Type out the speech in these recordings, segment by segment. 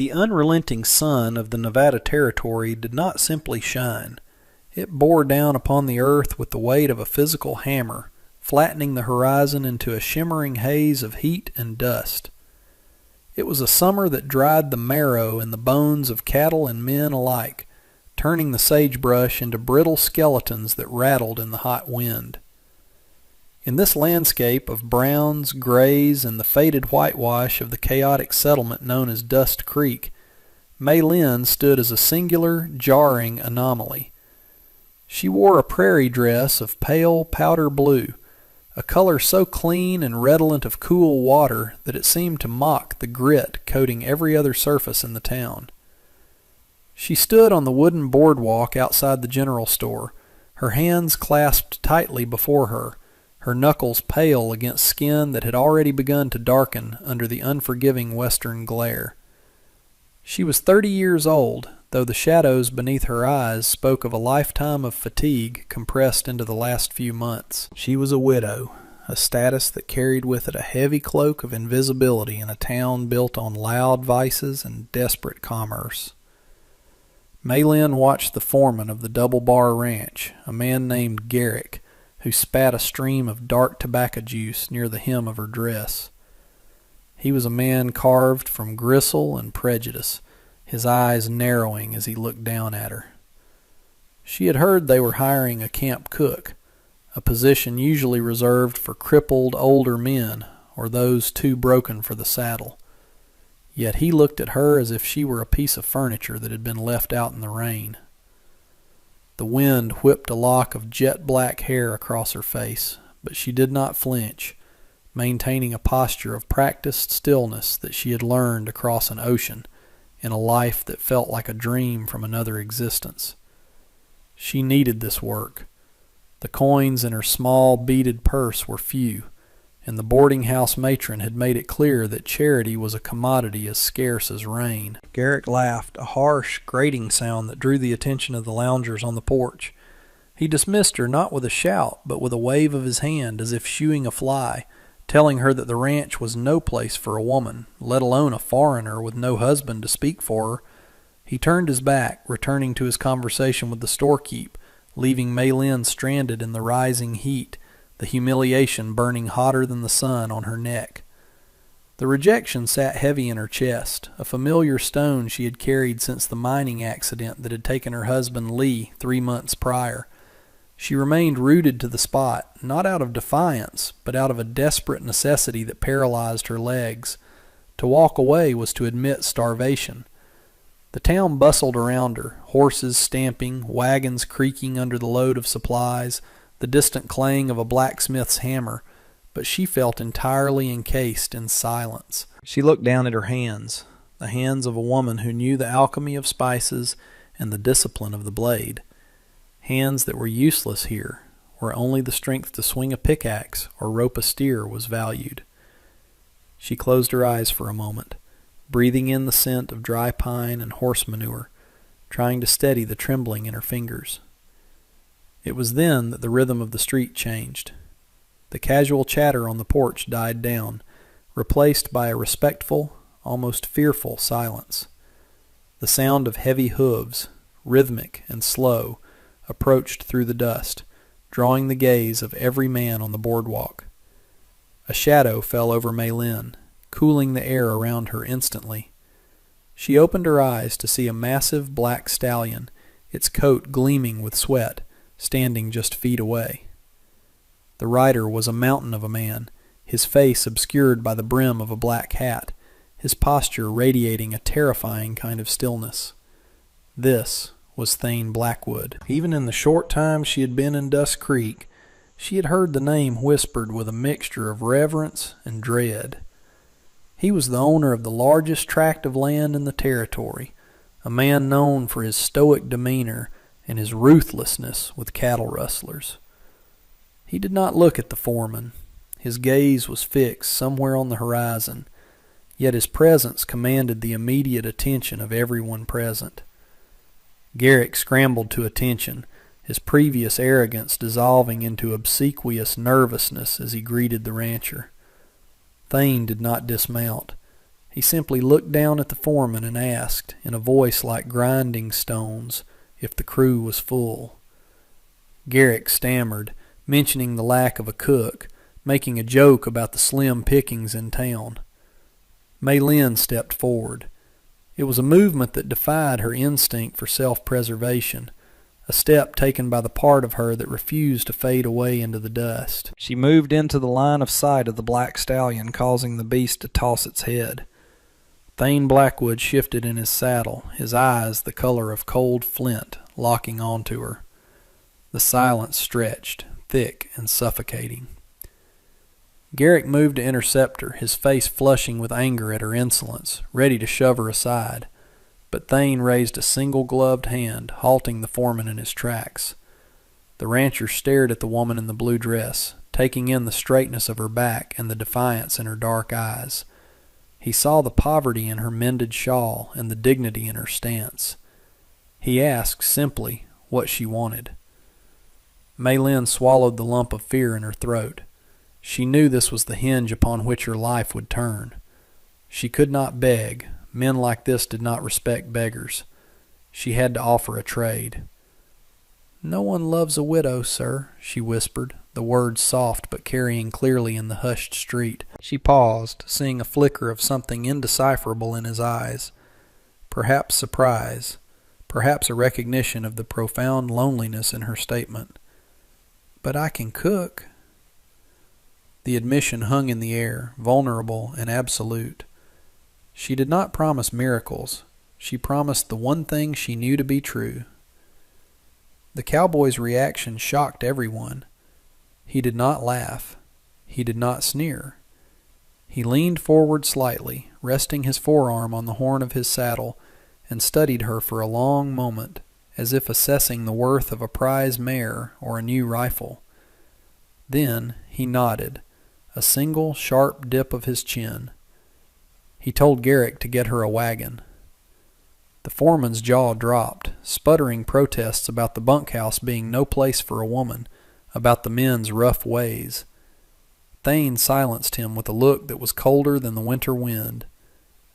The unrelenting sun of the Nevada Territory did not simply shine. It bore down upon the earth with the weight of a physical hammer, flattening the horizon into a shimmering haze of heat and dust. It was a summer that dried the marrow in the bones of cattle and men alike, turning the sagebrush into brittle skeletons that rattled in the hot wind. In this landscape of browns, grays, and the faded whitewash of the chaotic settlement known as Dust Creek, May Lynn stood as a singular, jarring anomaly. She wore a prairie dress of pale powder blue, a color so clean and redolent of cool water that it seemed to mock the grit coating every other surface in the town. She stood on the wooden boardwalk outside the general store, her hands clasped tightly before her, her knuckles pale against skin that had already begun to darken under the unforgiving western glare. She was 30 years old, though the shadows beneath her eyes spoke of a lifetime of fatigue compressed into the last few months. She was a widow, a status that carried with it a heavy cloak of invisibility in a town built on loud vices and desperate commerce. May Lynn watched the foreman of the Double Bar Ranch, a man named Garrick, who spat a stream of dark tobacco juice near the hem of her dress. He was a man carved from gristle and prejudice, his eyes narrowing as he looked down at her. She had heard they were hiring a camp cook, a position usually reserved for crippled older men or those too broken for the saddle. Yet he looked at her as if she were a piece of furniture that had been left out in the rain. The wind whipped a lock of jet-black hair across her face, but she did not flinch, maintaining a posture of practiced stillness that she had learned across an ocean in a life that felt like a dream from another existence. She needed this work. The coins in her small beaded purse were few, and the boarding house matron had made it clear that charity was a commodity as scarce as rain. Garrick laughed, a harsh, grating sound that drew the attention of the loungers on the porch. He dismissed her not with a shout, but with a wave of his hand as if shooing a fly, telling her that the ranch was no place for a woman, let alone a foreigner with no husband to speak for her. He turned his back, returning to his conversation with the storekeep, leaving May Lynn stranded in the rising heat, the humiliation burning hotter than the sun on her neck. The rejection sat heavy in her chest, a familiar stone she had carried since the mining accident that had taken her husband Lee 3 months prior. She remained rooted to the spot, not out of defiance, but out of a desperate necessity that paralyzed her legs. To walk away was to admit starvation. The town bustled around her, horses stamping, wagons creaking under the load of supplies, the distant clang of a blacksmith's hammer, but she felt entirely encased in silence. She looked down at her hands, the hands of a woman who knew the alchemy of spices and the discipline of the blade. Hands that were useless here, where only the strength to swing a pickaxe or rope a steer was valued. She closed her eyes for a moment, breathing in the scent of dry pine and horse manure, trying to steady the trembling in her fingers. It was then that the rhythm of the street changed. The casual chatter on the porch died down, replaced by a respectful, almost fearful silence. The sound of heavy hooves, rhythmic and slow, approached through the dust, drawing the gaze of every man on the boardwalk. A shadow fell over May Lynn, cooling the air around her instantly. She opened her eyes to see a massive black stallion, its coat gleaming with sweat, standing just feet away. The rider was a mountain of a man, his face obscured by the brim of a black hat, his posture radiating a terrifying kind of stillness. This was Thane Blackwood. Even in the short time she had been in Dust Creek, she had heard the name whispered with a mixture of reverence and dread. He was the owner of the largest tract of land in the territory, a man known for his stoic demeanor and his ruthlessness with cattle rustlers. He did not look at the foreman. His gaze was fixed somewhere on the horizon, yet his presence commanded the immediate attention of everyone present. Garrick scrambled to attention, his previous arrogance dissolving into obsequious nervousness as he greeted the rancher. Thane did not dismount. He simply looked down at the foreman and asked, in a voice like grinding stones, if the crew was full. Garrick stammered, mentioning the lack of a cook, making a joke about the slim pickings in town. Maylin stepped forward. It was a movement that defied her instinct for self-preservation, a step taken by the part of her that refused to fade away into the dust. She moved into the line of sight of the black stallion, causing the beast to toss its head. Thane Blackwood shifted in his saddle, his eyes the color of cold flint, locking onto her. The silence stretched, thick and suffocating. Garrick moved to intercept her, his face flushing with anger at her insolence, ready to shove her aside. But Thane raised a single-gloved hand, halting the foreman in his tracks. The rancher stared at the woman in the blue dress, taking in the straightness of her back and the defiance in her dark eyes. He saw the poverty in her mended shawl and the dignity in her stance. He asked simply what she wanted. Maylin swallowed the lump of fear in her throat. She knew this was the hinge upon which her life would turn. She could not beg. Men like this did not respect beggars. She had to offer a trade. "No one loves a widow, sir," she whispered, the words soft but carrying clearly in the hushed street. She paused, seeing a flicker of something indecipherable in his eyes. Perhaps surprise, perhaps a recognition of the profound loneliness in her statement. "But I can cook." The admission hung in the air, vulnerable and absolute. She did not promise miracles. She promised the one thing she knew to be true. The cowboy's reaction shocked everyone. He did not laugh. He did not sneer. He leaned forward slightly, resting his forearm on the horn of his saddle, and studied her for a long moment, as if assessing the worth of a prize mare or a new rifle. Then he nodded, a single sharp dip of his chin. He told Garrick to get her a wagon. The foreman's jaw dropped, sputtering protests about the bunkhouse being no place for a woman, about the men's rough ways. Thane silenced him with a look that was colder than the winter wind.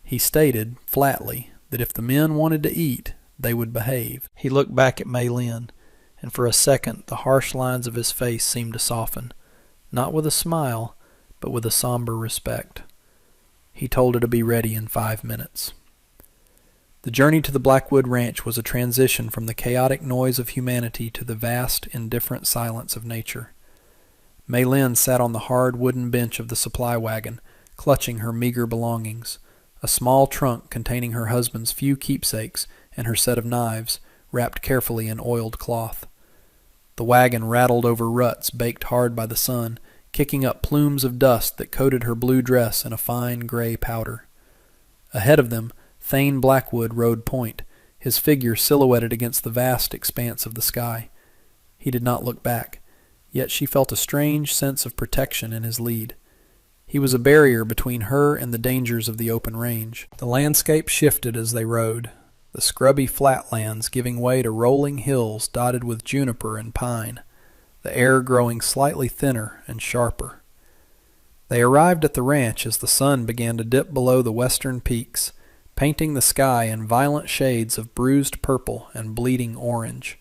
He stated, flatly, that if the men wanted to eat, they would behave. He looked back at Maylin, and for a second the harsh lines of his face seemed to soften, not with a smile, but with a somber respect. He told her to be ready in 5 minutes. The journey to the Blackwood Ranch was a transition from the chaotic noise of humanity to the vast, indifferent silence of nature. Maylin sat on the hard wooden bench of the supply wagon, clutching her meager belongings, a small trunk containing her husband's few keepsakes and her set of knives, wrapped carefully in oiled cloth. The wagon rattled over ruts baked hard by the sun, kicking up plumes of dust that coated her blue dress in a fine gray powder. Ahead of them, Thane Blackwood rode point, his figure silhouetted against the vast expanse of the sky. He did not look back, yet she felt a strange sense of protection in his lead. He was a barrier between her and the dangers of the open range. The landscape shifted as they rode, the scrubby flatlands giving way to rolling hills dotted with juniper and pine, the air growing slightly thinner and sharper. They arrived at the ranch as the sun began to dip below the western peaks, painting the sky in violent shades of bruised purple and bleeding orange.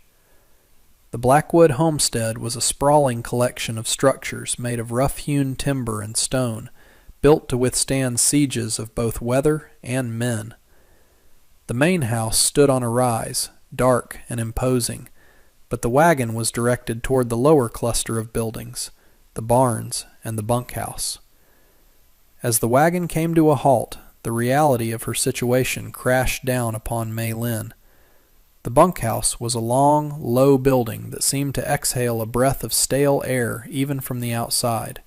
The Blackwood homestead was a sprawling collection of structures made of rough-hewn timber and stone, built to withstand sieges of both weather and men. The main house stood on a rise, dark and imposing, but the wagon was directed toward the lower cluster of buildings, the barns and the bunkhouse. As the wagon came to a halt, the reality of her situation crashed down upon Maylin. The bunkhouse was a long, low building that seemed to exhale a breath of stale air even from the outside.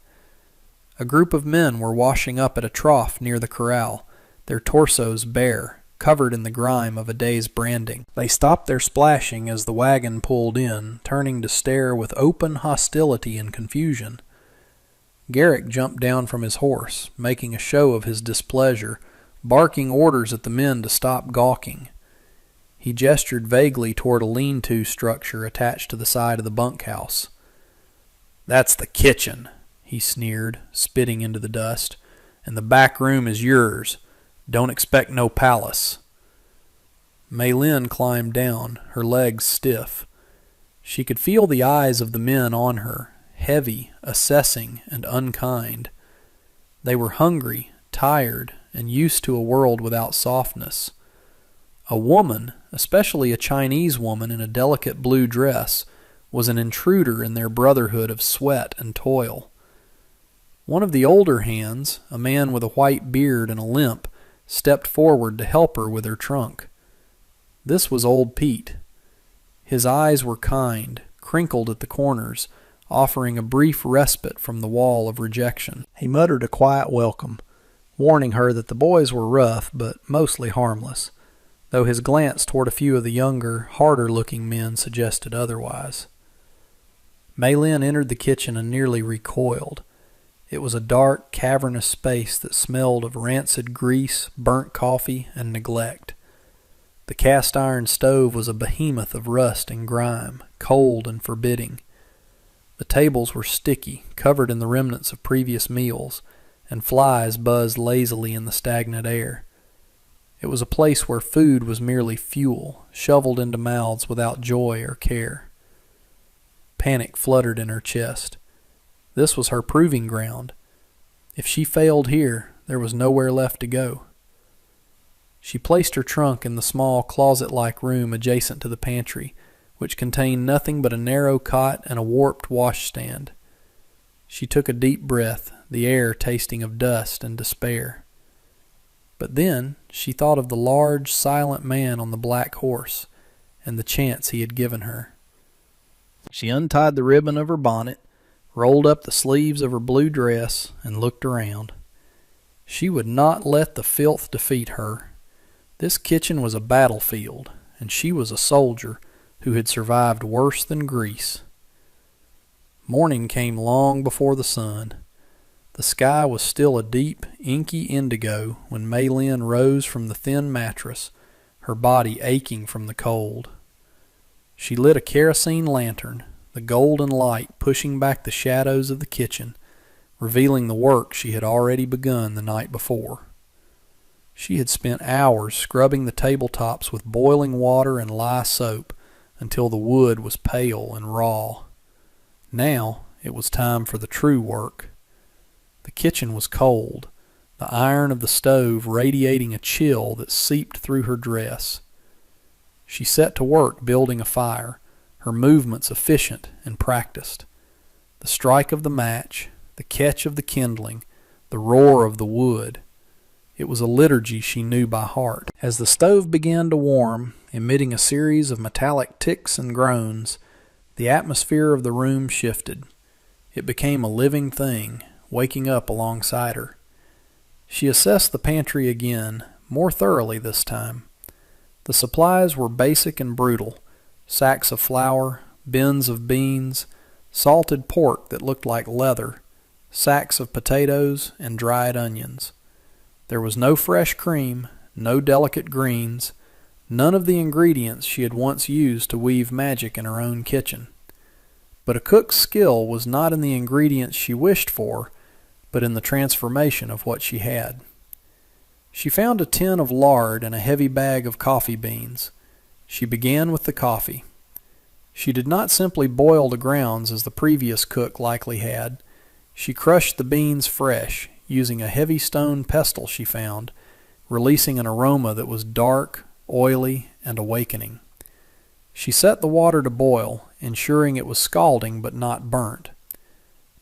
A group of men were washing up at a trough near the corral, their torsos bare, covered in the grime of a day's branding. They stopped their splashing as the wagon pulled in, turning to stare with open hostility and confusion. Garrick jumped down from his horse, making a show of his displeasure, barking orders at the men to stop gawking. He gestured vaguely toward a lean-to structure attached to the side of the bunkhouse. "That's the kitchen," he sneered, spitting into the dust, "and the back room is yours. Don't expect no palace." Maylin climbed down, her legs stiff. She could feel the eyes of the men on her, heavy, assessing, and unkind. They were hungry, tired, and used to a world without softness. A woman, especially a Chinese woman in a delicate blue dress, was an intruder in their brotherhood of sweat and toil. One of the older hands, a man with a white beard and a limp, stepped forward to help her with her trunk. This was old Pete. His eyes were kind, crinkled at the corners, offering a brief respite from the wall of rejection. He muttered a quiet welcome, warning her that the boys were rough but mostly harmless, though his glance toward a few of the younger, harder-looking men suggested otherwise. Maylin entered the kitchen and nearly recoiled. It was a dark, cavernous space that smelled of rancid grease, burnt coffee, and neglect. The cast-iron stove was a behemoth of rust and grime, cold and forbidding. The tables were sticky, covered in the remnants of previous meals, and flies buzzed lazily in the stagnant air. It was a place where food was merely fuel, shoveled into mouths without joy or care. Panic fluttered in her chest. This was her proving ground. If she failed here, there was nowhere left to go. She placed her trunk in the small closet-like room adjacent to the pantry, which contained nothing but a narrow cot and a warped washstand. She took a deep breath, the air tasting of dust and despair. But then she thought of the large, silent man on the black horse, and the chance he had given her. She untied the ribbon of her bonnet, rolled up the sleeves of her blue dress, and looked around. She would not let the filth defeat her. This kitchen was a battlefield, and she was a soldier who had survived worse than Greece. Morning came long before the sun. The sky was still a deep, inky indigo when Maylin rose from the thin mattress, her body aching from the cold. She lit a kerosene lantern, the golden light pushing back the shadows of the kitchen, revealing the work she had already begun the night before. She had spent hours scrubbing the tabletops with boiling water and lye soap until the wood was pale and raw. Now it was time for the true work. The kitchen was cold, the iron of the stove radiating a chill that seeped through her dress. She set to work building a fire, her movements efficient and practiced. The strike of the match, the catch of the kindling, the roar of the wood. It was a liturgy she knew by heart. As the stove began to warm, emitting a series of metallic ticks and groans, the atmosphere of the room shifted. It became a living thing, waking up alongside her. She assessed the pantry again, more thoroughly this time. The supplies were basic and brutal: sacks of flour, bins of beans, salted pork that looked like leather, sacks of potatoes, and dried onions. There was no fresh cream, no delicate greens, none of the ingredients she had once used to weave magic in her own kitchen. But a cook's skill was not in the ingredients she wished for, but in the transformation of what she had. She found a tin of lard and a heavy bag of coffee beans. She began with the coffee. She did not simply boil the grounds as the previous cook likely had. She crushed the beans fresh, using a heavy stone pestle she found, releasing an aroma that was dark, oily, and awakening. She set the water to boil, ensuring it was scalding but not burnt.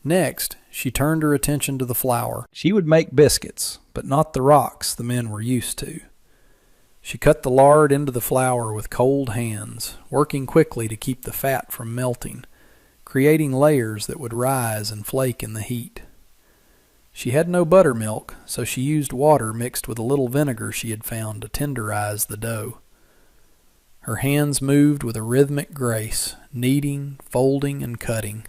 Next, she turned her attention to the flour. She would make biscuits, but not the rocks the men were used to. She cut the lard into the flour with cold hands, working quickly to keep the fat from melting, creating layers that would rise and flake in the heat. She had no buttermilk, so she used water mixed with a little vinegar she had found to tenderize the dough. Her hands moved with a rhythmic grace, kneading, folding, and cutting.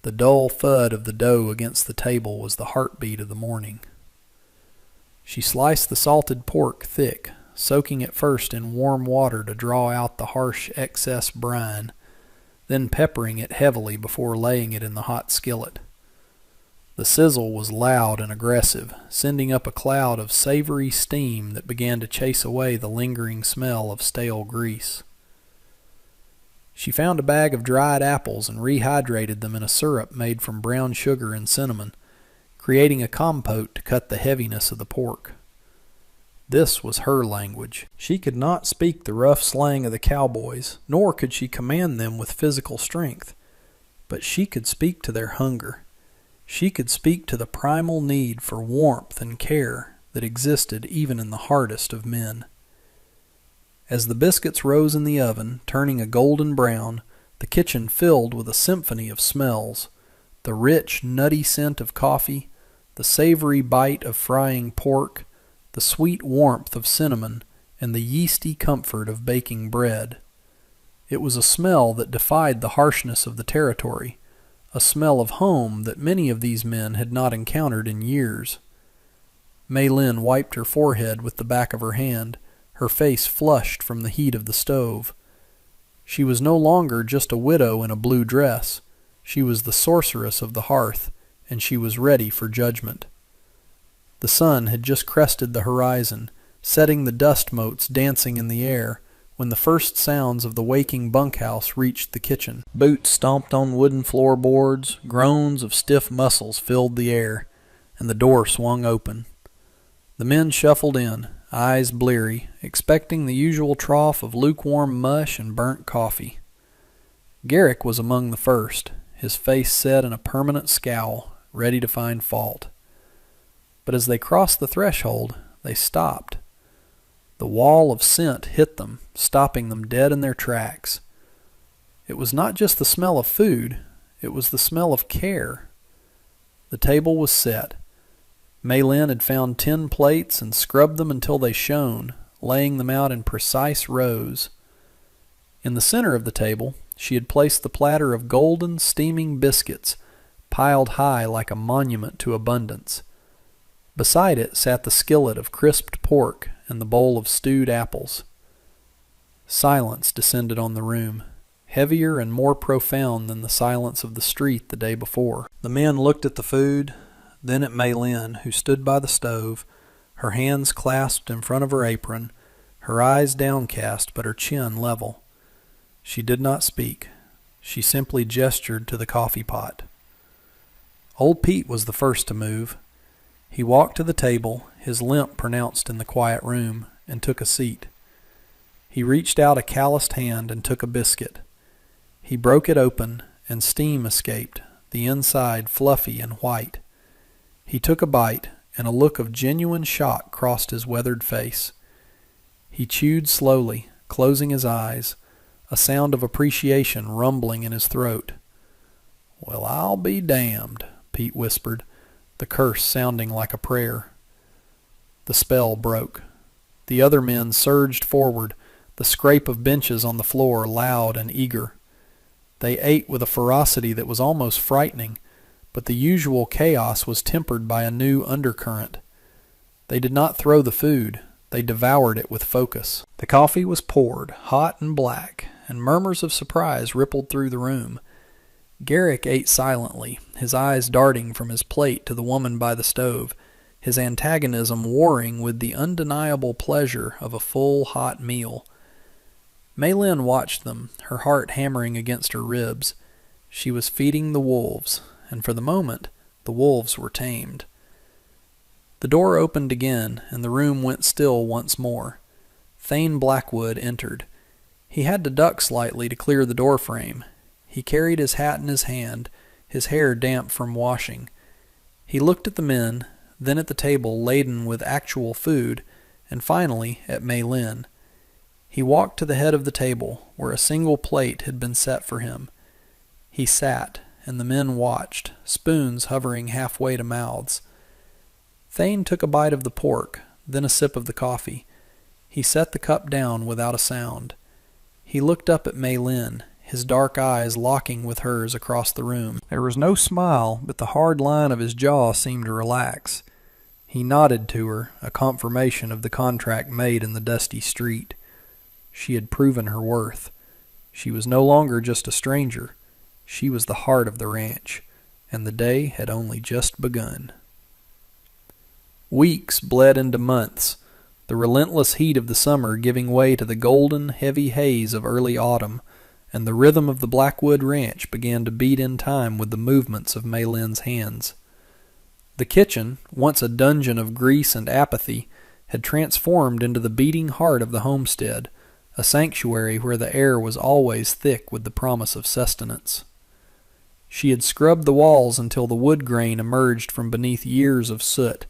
The dull thud of the dough against the table was the heartbeat of the morning. She sliced the salted pork thick, soaking it first in warm water to draw out the harsh excess brine, then peppering it heavily before laying it in the hot skillet. The sizzle was loud and aggressive, sending up a cloud of savory steam that began to chase away the lingering smell of stale grease. She found a bag of dried apples and rehydrated them in a syrup made from brown sugar and cinnamon, creating a compote to cut the heaviness of the pork. This was her language. She could not speak the rough slang of the cowboys, nor could she command them with physical strength, but she could speak to their hunger. She could speak to the primal need for warmth and care that existed even in the hardest of men. As the biscuits rose in the oven, turning a golden brown, the kitchen filled with a symphony of smells: the rich, nutty scent of coffee, the savory bite of frying pork, the sweet warmth of cinnamon, and the yeasty comfort of baking bread. It was a smell that defied the harshness of the territory, a smell of home that many of these men had not encountered in years. Mei Lin wiped her forehead with the back of her hand, her face flushed from the heat of the stove. She was no longer just a widow in a blue dress. She was the sorceress of the hearth, and she was ready for judgment. The sun had just crested the horizon, setting the dust motes dancing in the air, when the first sounds of the waking bunkhouse reached the kitchen. Boots stomped on wooden floorboards, groans of stiff muscles filled the air, and the door swung open. The men shuffled in, eyes bleary, expecting the usual trough of lukewarm mush and burnt coffee. Garrick was among the first, his face set in a permanent scowl, ready to find fault. But as they crossed the threshold, they stopped. The wall of scent hit them, stopping them dead in their tracks. It was not just the smell of food, it was the smell of care. The table was set. Mei Lin had found 10 plates and scrubbed them until they shone, laying them out in precise rows. In the center of the table, she had placed the platter of golden, steaming biscuits, piled high like a monument to abundance. Beside it sat the skillet of crisped pork and the bowl of stewed apples. Silence descended on the room, heavier and more profound than the silence of the street the day before. The men looked at the food, then at Mei Lin, who stood by the stove, her hands clasped in front of her apron, her eyes downcast but her chin level. She did not speak. She simply gestured to the coffee pot. Old Pete was the first to move. He walked to the table, his limp pronounced in the quiet room, and took a seat. He reached out a calloused hand and took a biscuit. He broke it open, and steam escaped, the inside fluffy and white. He took a bite, and a look of genuine shock crossed his weathered face. He chewed slowly, closing his eyes, a sound of appreciation rumbling in his throat. "Well, I'll be damned," Pete whispered, the curse sounding like a prayer. The spell broke. The other men surged forward, the scrape of benches on the floor loud and eager. They ate with a ferocity that was almost frightening, but the usual chaos was tempered by a new undercurrent. They did not throw the food. They devoured it with focus. The coffee was poured, hot and black, and murmurs of surprise rippled through the room. Garrick ate silently, his eyes darting from his plate to the woman by the stove, his antagonism warring with the undeniable pleasure of a full, hot meal. Mei Lin watched them, her heart hammering against her ribs. She was feeding the wolves, and for the moment, the wolves were tamed. The door opened again, and the room went still once more. Thane Blackwood entered. He had to duck slightly to clear the doorframe. He carried his hat in his hand, his hair damp from washing. He looked at the men, then at the table laden with actual food, and finally at Mei Lin. He walked to the head of the table, where a single plate had been set for him. He sat, and the men watched, spoons hovering halfway to mouths. Thane took a bite of the pork, then a sip of the coffee. He set the cup down without a sound. He looked up at Mei Lin, his dark eyes locking with hers across the room. There was no smile, but the hard line of his jaw seemed to relax. He nodded to her, a confirmation of the contract made in the dusty street. She had proven her worth. She was no longer just a stranger. She was the heart of the ranch, and the day had only just begun. Weeks bled into months, the relentless heat of the summer giving way to the golden, heavy haze of early autumn, and the rhythm of the Blackwood Ranch began to beat in time with the movements of Maylin's hands. The kitchen, once a dungeon of grease and apathy, had transformed into the beating heart of the homestead, a sanctuary where the air was always thick with the promise of sustenance. She had scrubbed the walls until the wood grain emerged from beneath years of soot,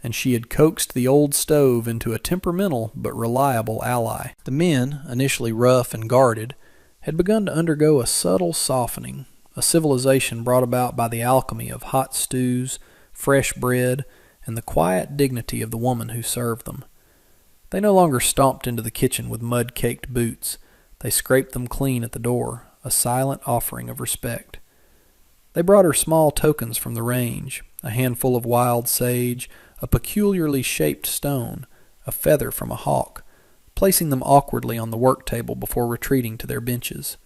and she had coaxed the old stove into a temperamental but reliable ally. The men, initially rough and guarded, had begun to undergo a subtle softening, a civilization brought about by the alchemy of hot stews, fresh bread, and the quiet dignity of the woman who served them. They no longer stomped into the kitchen with mud-caked boots. They scraped them clean at the door, a silent offering of respect. They brought her small tokens from the range, a handful of wild sage, a peculiarly shaped stone, a feather from a hawk, placing them awkwardly on the work table before retreating to their benches.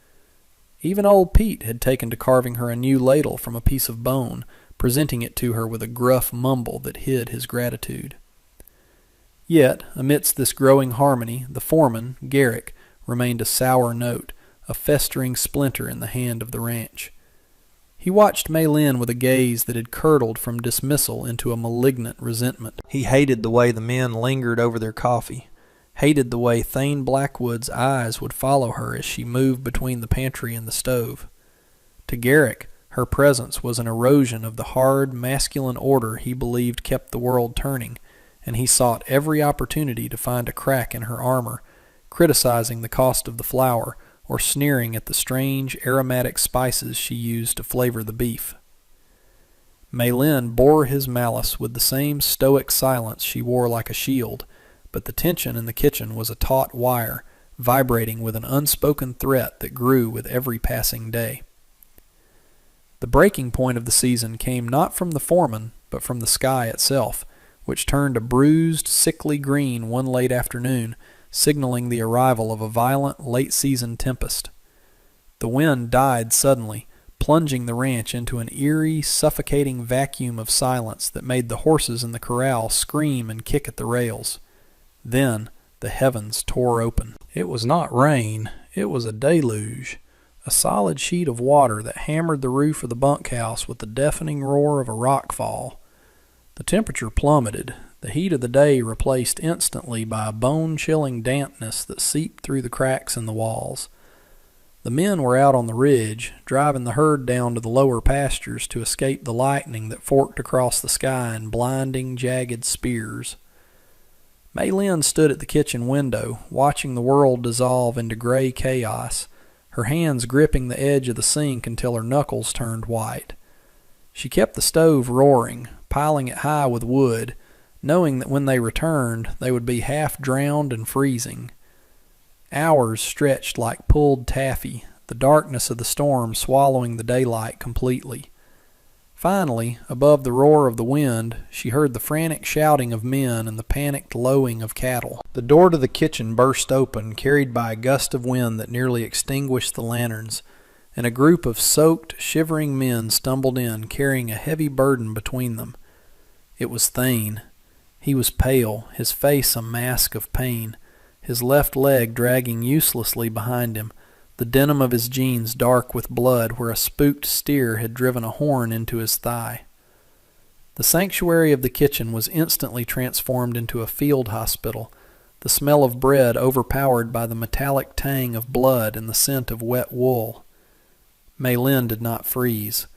Even old Pete had taken to carving her a new ladle from a piece of bone, presenting it to her with a gruff mumble that hid his gratitude. Yet, amidst this growing harmony, the foreman, Garrick, remained a sour note, a festering splinter in the hand of the ranch. He watched Maylin with a gaze that had curdled from dismissal into a malignant resentment. He hated the way the men lingered over their coffee, hated the way Thane Blackwood's eyes would follow her as she moved between the pantry and the stove. To Garrick, her presence was an erosion of the hard, masculine order he believed kept the world turning, and he sought every opportunity to find a crack in her armor, criticizing the cost of the flour, or sneering at the strange aromatic spices she used to flavor the beef. Maylin bore his malice with the same stoic silence she wore like a shield, but the tension in the kitchen was a taut wire, vibrating with an unspoken threat that grew with every passing day. The breaking point of the season came not from the foreman, but from the sky itself, which turned a bruised, sickly green one late afternoon, signaling the arrival of a violent late-season tempest. The wind died suddenly, plunging the ranch into an eerie, suffocating vacuum of silence that made the horses in the corral scream and kick at the rails. Then the heavens tore open. It was not rain, it was a deluge, a solid sheet of water that hammered the roof of the bunkhouse with the deafening roar of a rockfall. The temperature plummeted, the heat of the day replaced instantly by a bone-chilling dampness that seeped through the cracks in the walls. The men were out on the ridge, driving the herd down to the lower pastures to escape the lightning that forked across the sky in blinding, jagged spears. Maylin stood at the kitchen window, watching the world dissolve into gray chaos, her hands gripping the edge of the sink until her knuckles turned white. She kept the stove roaring, piling it high with wood, knowing that when they returned, they would be half drowned and freezing. Hours stretched like pulled taffy, the darkness of the storm swallowing the daylight completely. Finally, above the roar of the wind, she heard the frantic shouting of men and the panicked lowing of cattle. The door to the kitchen burst open, carried by a gust of wind that nearly extinguished the lanterns, and a group of soaked, shivering men stumbled in, carrying a heavy burden between them. It was Thane. He was pale, his face a mask of pain, his left leg dragging uselessly behind him, the denim of his jeans dark with blood where a spooked steer had driven a horn into his thigh. The sanctuary of the kitchen was instantly transformed into a field hospital, the smell of bread overpowered by the metallic tang of blood and the scent of wet wool. Maylin did not freeze.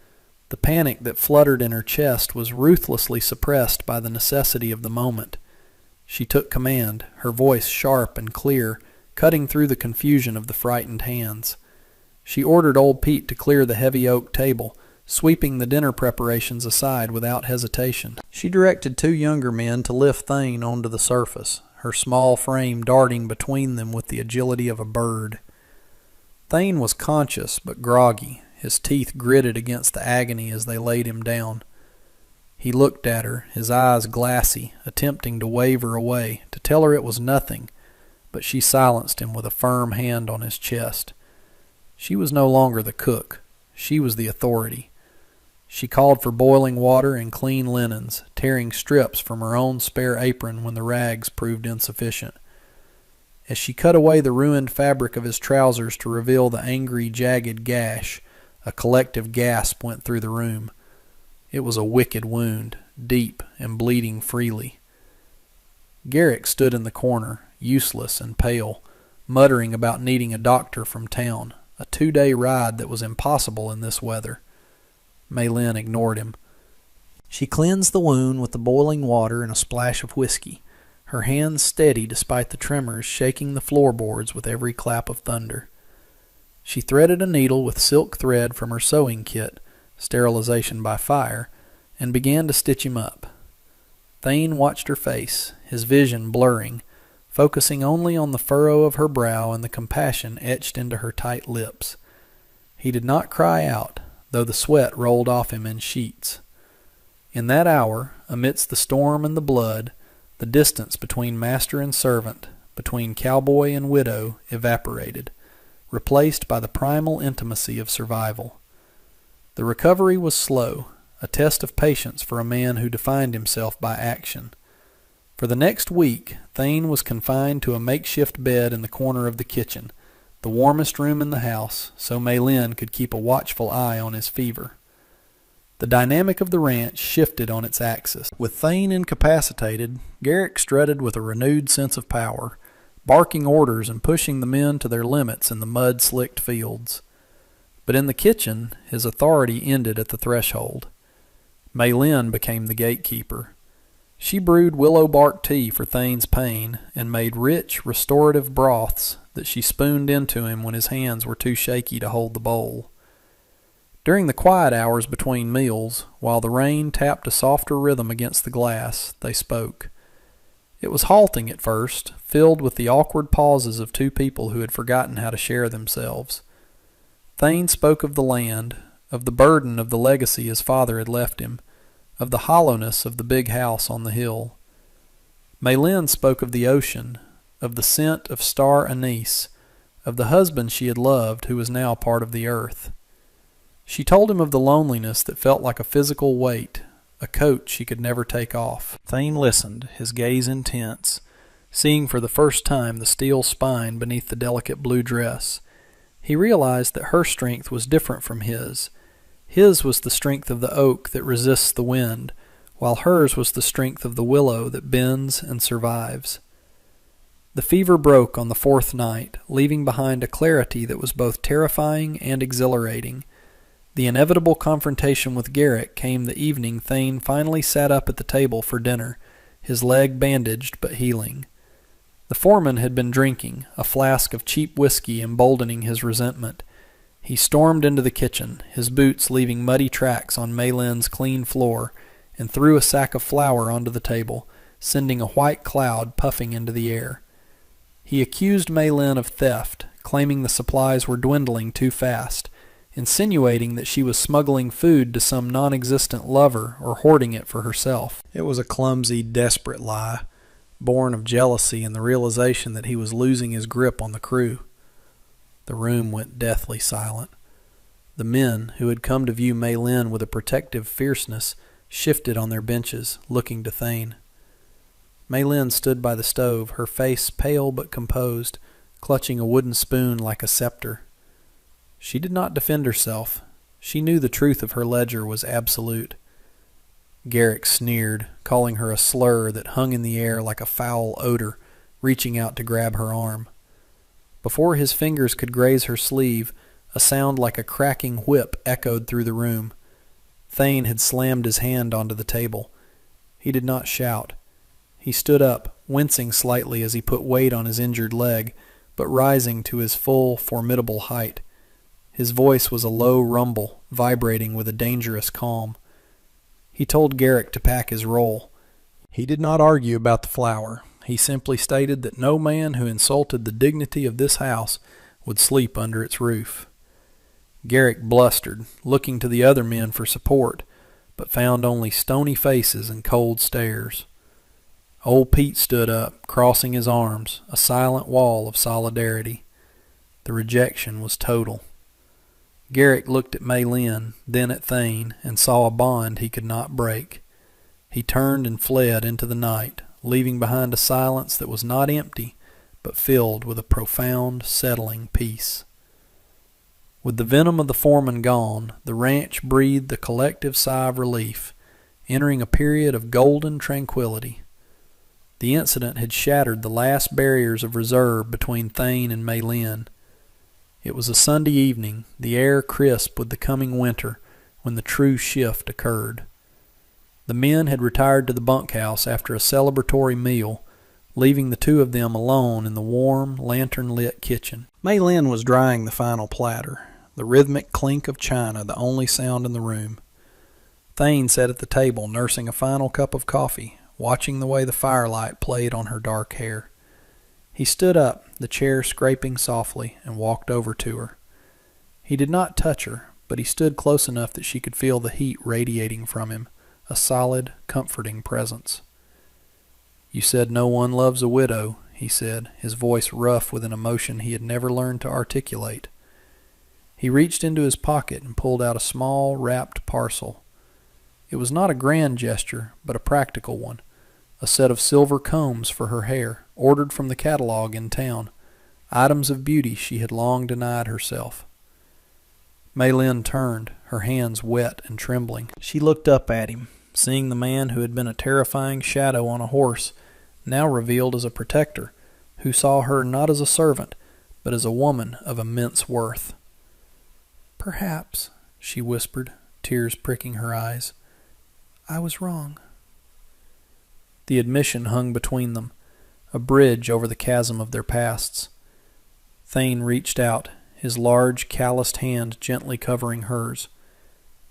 The panic that fluttered in her chest was ruthlessly suppressed by the necessity of the moment. She took command, her voice sharp and clear, cutting through the confusion of the frightened hands. She ordered old Pete to clear the heavy oak table, sweeping the dinner preparations aside without hesitation. She directed two younger men to lift Thane onto the surface, her small frame darting between them with the agility of a bird. Thane was conscious but groggy, his teeth gritted against the agony as they laid him down. He looked at her, his eyes glassy, attempting to wave her away, to tell her it was nothing, but she silenced him with a firm hand on his chest. She was no longer the cook. She was the authority. She called for boiling water and clean linens, tearing strips from her own spare apron when the rags proved insufficient. As she cut away the ruined fabric of his trousers to reveal the angry, jagged gash, a collective gasp went through the room. It was a wicked wound, deep and bleeding freely. Garrick stood in the corner, useless and pale, muttering about needing a doctor from town, a 2-day ride that was impossible in this weather. Maylin ignored him. She cleansed the wound with the boiling water and a splash of whiskey, her hands steady despite the tremors shaking the floorboards with every clap of thunder. She threaded a needle with silk thread from her sewing kit, sterilization by fire, and began to stitch him up. Thane watched her face, his vision blurring, focusing only on the furrow of her brow and the compassion etched into her tight lips. He did not cry out, though the sweat rolled off him in sheets. In that hour, amidst the storm and the blood, the distance between master and servant, between cowboy and widow, evaporated, replaced by the primal intimacy of survival. The recovery was slow, a test of patience for a man who defined himself by action. For the next week, Thane was confined to a makeshift bed in the corner of the kitchen, the warmest room in the house, so Maylin could keep a watchful eye on his fever. The dynamic of the ranch shifted on its axis. With Thane incapacitated, Garrick strutted with a renewed sense of power, barking orders and pushing the men to their limits in the mud-slicked fields. But in the kitchen, his authority ended at the threshold. Maylin became the gatekeeper. She brewed willow bark tea for Thane's pain and made rich, restorative broths that she spooned into him when his hands were too shaky to hold the bowl. During the quiet hours between meals, while the rain tapped a softer rhythm against the glass, they spoke. It was halting at first, filled with the awkward pauses of two people who had forgotten how to share themselves. Thane spoke of the land, of the burden of the legacy his father had left him, of the hollowness of the big house on the hill. Maylin spoke of the ocean, of the scent of star anise, of the husband she had loved who was now part of the earth. She told him of the loneliness that felt like a physical weight, a coat she could never take off. Thane listened, his gaze intense, seeing for the first time the steel spine beneath the delicate blue dress. He realized that her strength was different from his. His was the strength of the oak that resists the wind, while hers was the strength of the willow that bends and survives. The fever broke on the 4th night, leaving behind a clarity that was both terrifying and exhilarating. The inevitable confrontation with Garrick came the evening Thane finally sat up at the table for dinner, his leg bandaged but healing. The foreman had been drinking, a flask of cheap whiskey emboldening his resentment. He stormed into the kitchen, his boots leaving muddy tracks on Maylin's clean floor, and threw a sack of flour onto the table, sending a white cloud puffing into the air. He accused Maylin of theft, claiming the supplies were dwindling too fast, insinuating that she was smuggling food to some non-existent lover or hoarding it for herself. It was a clumsy, desperate lie, born of jealousy and the realization that he was losing his grip on the crew. The room went deathly silent. The men, who had come to view Maylin with a protective fierceness, shifted on their benches, looking to Thane. Maylin stood by the stove, her face pale but composed, clutching a wooden spoon like a scepter. She did not defend herself. She knew the truth of her ledger was absolute. Garrick sneered, calling her a slur that hung in the air like a foul odor, reaching out to grab her arm. Before his fingers could graze her sleeve, a sound like a cracking whip echoed through the room. Thane had slammed his hand onto the table. He did not shout. He stood up, wincing slightly as he put weight on his injured leg, but rising to his full, formidable height. His voice was a low rumble, vibrating with a dangerous calm. He told Garrick to pack his roll. He did not argue about the flour. He simply stated that no man who insulted the dignity of this house would sleep under its roof. Garrick blustered, looking to the other men for support, but found only stony faces and cold stares. Old Pete stood up, crossing his arms, a silent wall of solidarity. The rejection was total. Garrick looked at Maylin, then at Thane, and saw a bond he could not break. He turned and fled into the night, leaving behind a silence that was not empty, but filled with a profound, settling peace. With the venom of the foreman gone, the ranch breathed a collective sigh of relief, entering a period of golden tranquility. The incident had shattered the last barriers of reserve between Thane and Maylin. It was a Sunday evening, the air crisp with the coming winter, when the true shift occurred. The men had retired to the bunkhouse after a celebratory meal, leaving the two of them alone in the warm, lantern-lit kitchen. Maylin was drying the final platter, the rhythmic clink of china the only sound in the room. Thane sat at the table nursing a final cup of coffee, watching the way the firelight played on her dark hair. He stood up, the chair scraping softly, and walked over to her. He did not touch her, but he stood close enough that she could feel the heat radiating from him, a solid, comforting presence. "You said no one loves a widow," he said, his voice rough with an emotion he had never learned to articulate. He reached into his pocket and pulled out a small, wrapped parcel. It was not a grand gesture, but a practical one. A set of silver combs for her hair, ordered from the catalog in town, items of beauty she had long denied herself. Maylin turned, her hands wet and trembling. She looked up at him, seeing the man who had been a terrifying shadow on a horse, now revealed as a protector, who saw her not as a servant, but as a woman of immense worth. "Perhaps," she whispered, tears pricking her eyes, "I was wrong." The admission hung between them, a bridge over the chasm of their pasts. Thane reached out, his large, calloused hand gently covering hers.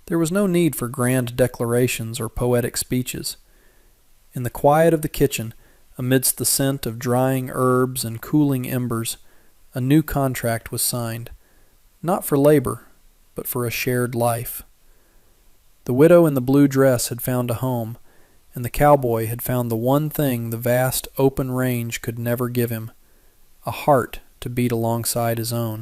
There was no need for grand declarations or poetic speeches. In the quiet of the kitchen, amidst the scent of drying herbs and cooling embers, a new contract was signed, not for labor, but for a shared life. The widow in the blue dress had found a home, and the cowboy had found the one thing the vast open range could never give him, a heart to beat alongside his own.